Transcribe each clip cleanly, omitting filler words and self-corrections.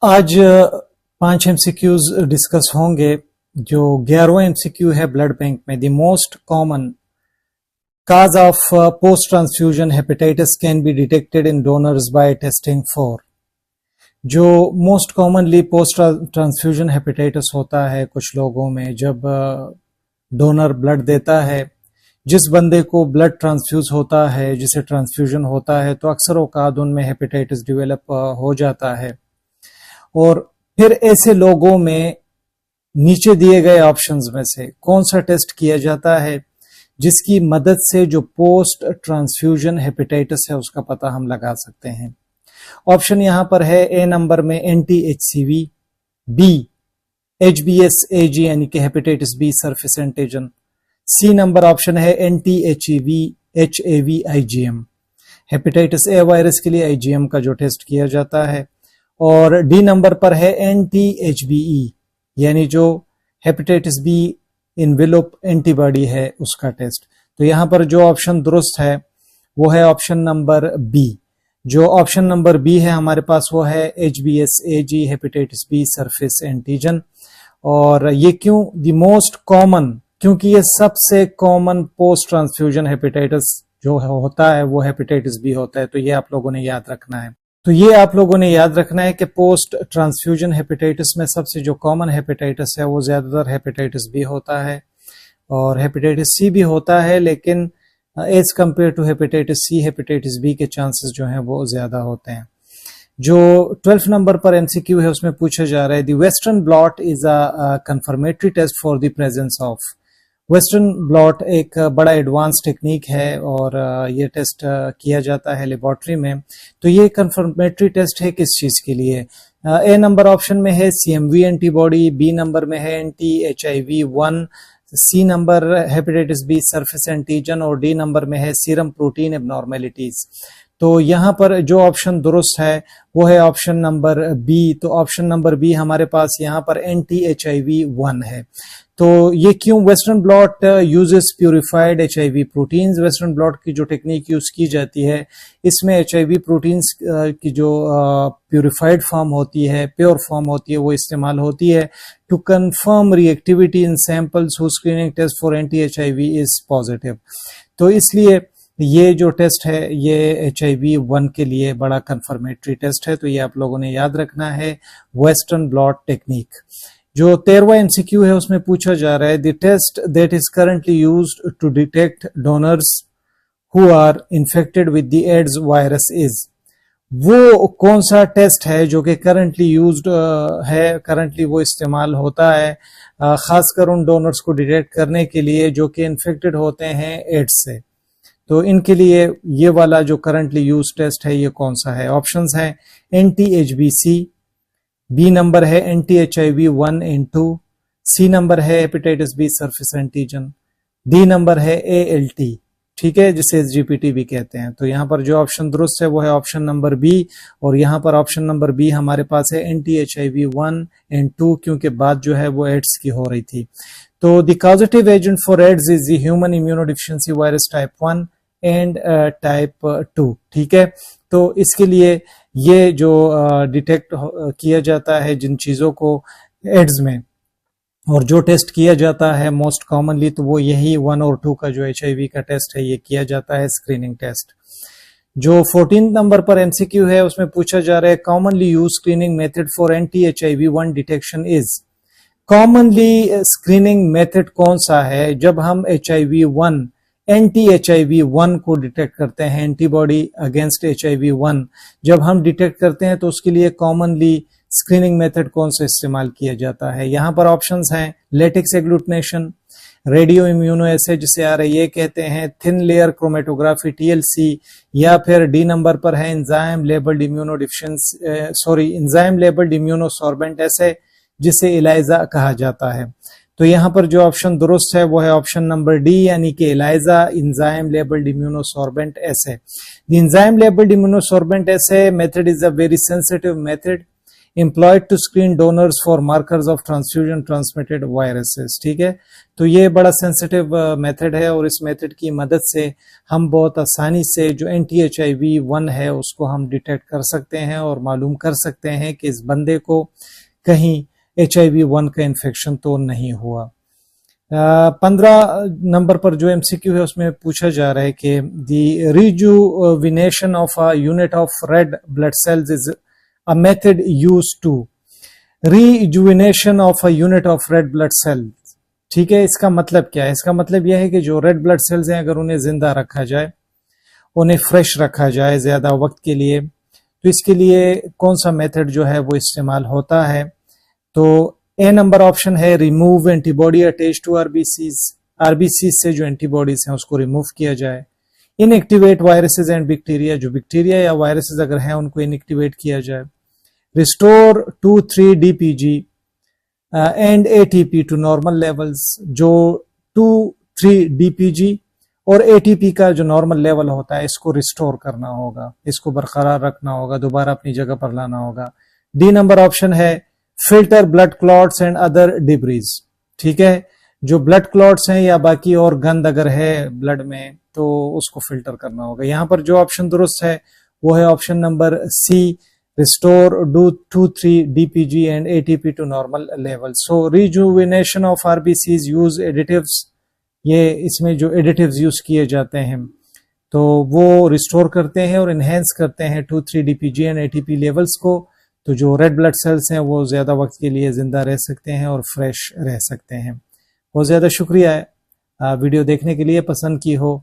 آج 5 MCQs discuss ہوں گے. جو 11واں MCQ ہے بلڈ بینک میں the most common cause of post-transfusion hepatitis can be detected in donors by testing for. جو most commonly post transfusion hepatitis ہوتا ہے کچھ لوگوں میں جب ڈونر بلڈ دیتا ہے، جس بندے کو بلڈ ٹرانسفیوز ہوتا ہے، جسے ٹرانسفیوژن ہوتا ہے، تو اکثر اوقات ان میں ہیپیٹائٹس ڈیولپ ہو جاتا ہے. اور پھر ایسے لوگوں میں نیچے دیے گئے آپشنز میں سے کون سا ٹیسٹ کیا جاتا ہے جس کی مدد سے جو پوسٹ ٹرانسفیوژن ہیپیٹائٹس ہے اس کا پتہ ہم لگا سکتے ہیں. آپشن یہاں پر ہے اے نمبر میں anti H C V, B H B S A G یعنی کہ hepatitis B surface antigen, C number option ہے anti H E V H A V I G M. Hepatitis A virus کے لیے آئی G M کا جو test کیا جاتا ہے، اور ڈی نمبر پر ہے اینٹی ایچ بی ای یعنی جو ہیپیٹائٹس بی انویلوپ اینٹی باڈی ہے اس کا ٹیسٹ. تو یہاں پر جو آپشن درست ہے وہ ہے آپشن نمبر بی. جو آپشن نمبر بی ہے ہمارے پاس وہ ہے H B S A G hepatitis B surface antigen. اور یہ کیوں دی موسٹ کامن؟ کیونکہ یہ سب سے کامن پوسٹ ٹرانسفیوژن ہیپیٹائٹس جو ہوتا ہے وہ ہیپیٹائٹس بی ہوتا ہے. تو یہ آپ لوگوں نے یاد رکھنا ہے. تو یہ آپ لوگوں نے یاد رکھنا ہے کہ پوسٹ ٹرانسفیوژن ہیپیٹائٹس میں سب سے جو کامن ہیپیٹائٹس ہے وہ زیادہ تر ہیپیٹائٹس بی ہوتا ہے، اور ہیپیٹائٹس سی بھی ہوتا ہے، لیکن as compare to hepatitis C hepatitis B کے چانسز جو ہیں وہ زیادہ ہوتے ہیں. جو 12 نمبر پر ایم سی کیو ہے اس میں پوچھا جا رہا ہے the western blot is a confirmatory test for the presence of. Western blot ایک بڑا ایڈوانس ٹیکنیک ہے اور یہ ٹیسٹ کیا جاتا ہے لیبارٹری میں. تو یہ کنفرمیٹری ٹیسٹ ہے کس چیز کے لیے؟ اے نمبر آپشن میں ہے C M V antibody, B number میں ہے anti H I V 1، C number hepatitis B surface antigen, اور ڈی نمبر میں ہے سیرم پروٹین ایبنارمیلٹیز. تو یہاں پر جو آپشن درست ہے وہ ہے آپشن نمبر بی. تو آپشن نمبر بی ہمارے پاس یہاں پر اینٹی ایچ آئی وی 1 ہے. تو یہ کیوں؟ Western blot uses purified H I V proteins. Western blot کی جو ٹیکنیک یوز کی جاتی ہے اس میں ایچ آئی وی پروٹینز کی جو پیوریفائڈ فارم ہوتی ہے، پیور فارم ہوتی ہے، وہ استعمال ہوتی ہے to confirm reactivity in samples who screening test for anti H I V is positive. تو اس لیے یہ جو ٹیسٹ ہے یہ ایچ آئی وی 1 کے لیے بڑا کنفرمیٹری ٹیسٹ ہے. تو یہ آپ لوگوں نے یاد رکھنا ہے ویسٹرن بلاٹ ٹیکنیک. جو 13واں ایم سی کیو ہے اس میں پوچھا جا رہا ہے the test that is currently used to detect donors who are infected with the AIDS virus is. وہ کون سا ٹیسٹ ہے جو کہ کرنٹلی یوزڈ ہے، کرنٹلی وہ استعمال ہوتا ہے خاص کر ان ڈونرز کو ڈیٹیکٹ کرنے کے لیے جو کہ انفیکٹڈ ہوتے ہیں ایڈز سے. تو ان کے لیے یہ والا جو کرنٹلی یوز ٹیسٹ ہے یہ کون سا ہے؟ آپشنز ہیں anti H B C, B number ہے anti H I V 1 and 2، C number ہے hepatitis B surface antigen, D number ہے اے ایل ٹی، ٹھیک ہے، جسے جی پی ٹی بھی کہتے ہیں. تو یہاں پر جو آپشن درست ہے وہ ہے آپشن نمبر بی، اور یہاں پر آپشن نمبر بی ہمارے پاس ہے anti H I V 1 and 2 کیونکہ بات جو ہے وہ ایڈز کی ہو رہی تھی. تو the causative agent for AIDS is the human immunodeficiency virus type 1 and type 2، ٹھیک ہے. تو اس کے لیے یہ جو ڈیٹیکٹ کیا جاتا ہے جن چیزوں کو ایڈز میں، اور جو ٹیسٹ کیا جاتا ہے موسٹ کامنلی، تو وہ یہی 1 اور 2 کا جو ایچ آئی وی کا ٹیسٹ ہے یہ کیا جاتا ہے اسکریننگ ٹیسٹ. جو 14 نمبر پر ایم سی کیو ہے اس میں پوچھا جا رہا ہے commonly use screening method for anti H I V 1 detection is. Commonly screening method کون سا ہے جب ہم H I V 1 anti H I V 1 کو ڈیٹیکٹ کرتے ہیں، antibody against H I V 1 جب ہم ڈیٹیکٹ کرتے ہیں تو اس کے لیے کامنلی اسکریننگ میتھڈ کون سا استعمال کیا جاتا ہے؟ یہاں پر آپشنز ہیں لیٹکس ایگلوٹینیشن، ریڈیو امیونو ایسے جسے آر اے کہتے ہیں، thin layer chromatography T L C, یا پھر ڈی نمبر پر ہے enzyme labelled immuno enzyme labelled immunosorbent assay جسے ایلائزا کہا جاتا ہے. تو یہاں پر جو آپشن درست ہے وہ ہے آپشن نمبر ڈی یعنی کہ ایلائزا انزائم لیبلڈ امیونو سوربنٹ ایسے. دی انزائم لیبلڈ امیونو سوربنٹ ایسے method is a very sensitive method. employed to screen donors for markers of transfusion transmitted viruses. ٹھیک ہے، تو یہ بڑا سینسٹیو میتھڈ ہے، اور اس میتھڈ کی مدد سے ہم بہت آسانی سے جو anti-HIV-1 ہے اس کو ہم ڈیٹیکٹ کر سکتے ہیں اور معلوم کر سکتے ہیں کہ اس بندے کو کہیں HIV-1 کا انفیکشن تو نہیں ہوا۔ 15 نمبر پر جو MCQ ہے اس میں پوچھا جا رہا ہے کہ دی rejuvenation of a unit of red blood cells is a method used to rejuvenation of a unit of red blood cells۔ ٹھیک ہے، اس کا مطلب کیا ہے؟ اس کا مطلب یہ ہے کہ جو ریڈ بلڈ سیلز ہیں اگر انہیں زندہ رکھا جائے، انہیں فریش رکھا جائے زیادہ وقت کے لیے، تو اس کے لیے کون سا میتھڈ جو ہے وہ استعمال ہوتا ہے؟ تو اے نمبر آپشن ہے remove antibody attach to R B Cs سے جو اینٹی باڈیز ہیں اس کو ریموو کیا جائے۔ Inactivate viruses and bacteria, جو بیکٹیریا یا وائرسز اگر ہیں ان کو ان ایکٹیویٹ کیا جائے۔ Restore 2,3 DPG and ATP to normal levels, جو 2,3 DPG اور ATP کا جو نارمل لیول ہوتا ہے اس کو ریسٹور کرنا ہوگا، اس کو برقرار رکھنا ہوگا، دوبارہ اپنی جگہ پر لانا ہوگا۔ ڈی نمبر آپشن ہے فلٹر بلڈ کلوٹس اینڈ ادر ڈیبریز۔ ٹھیک ہے، جو بلڈ کلوٹس ہیں یا باقی اور گند اگر ہے بلڈ میں تو اس کو فلٹر کرنا ہوگا۔ یہاں پر جو آپشن درست ہے وہ ہے option number C, restore 2,3 DPG and ATP to normal level. So rejuvenation of RBCs use additives, یہ اس میں جو ایڈیٹیوز یوز کیے جاتے ہیں تو وہ ریسٹور کرتے ہیں اور انہینس کرتے ہیں 2,3 DPG اینڈ ATP لیولز کو، تو جو ریڈ بلڈ سیلز ہیں وہ زیادہ وقت کے لیے زندہ رہ سکتے ہیں اور فریش رہ سکتے ہیں۔ بہت زیادہ شکریہ ہے ویڈیو دیکھنے کے لیے، پسند کی ہو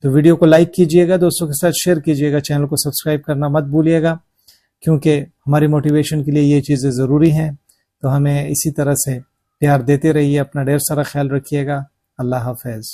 تو ویڈیو کو لائک کیجئے گا، دوستوں کے ساتھ شیئر کیجئے گا، چینل کو سبسکرائب کرنا مت بھولیے گا، کیونکہ ہماری موٹیویشن کے لیے یہ چیزیں ضروری ہیں۔ تو ہمیں اسی طرح سے پیار دیتے رہیے، اپنا ڈھیر سارا خیال رکھیے گا۔ اللہ حافظ۔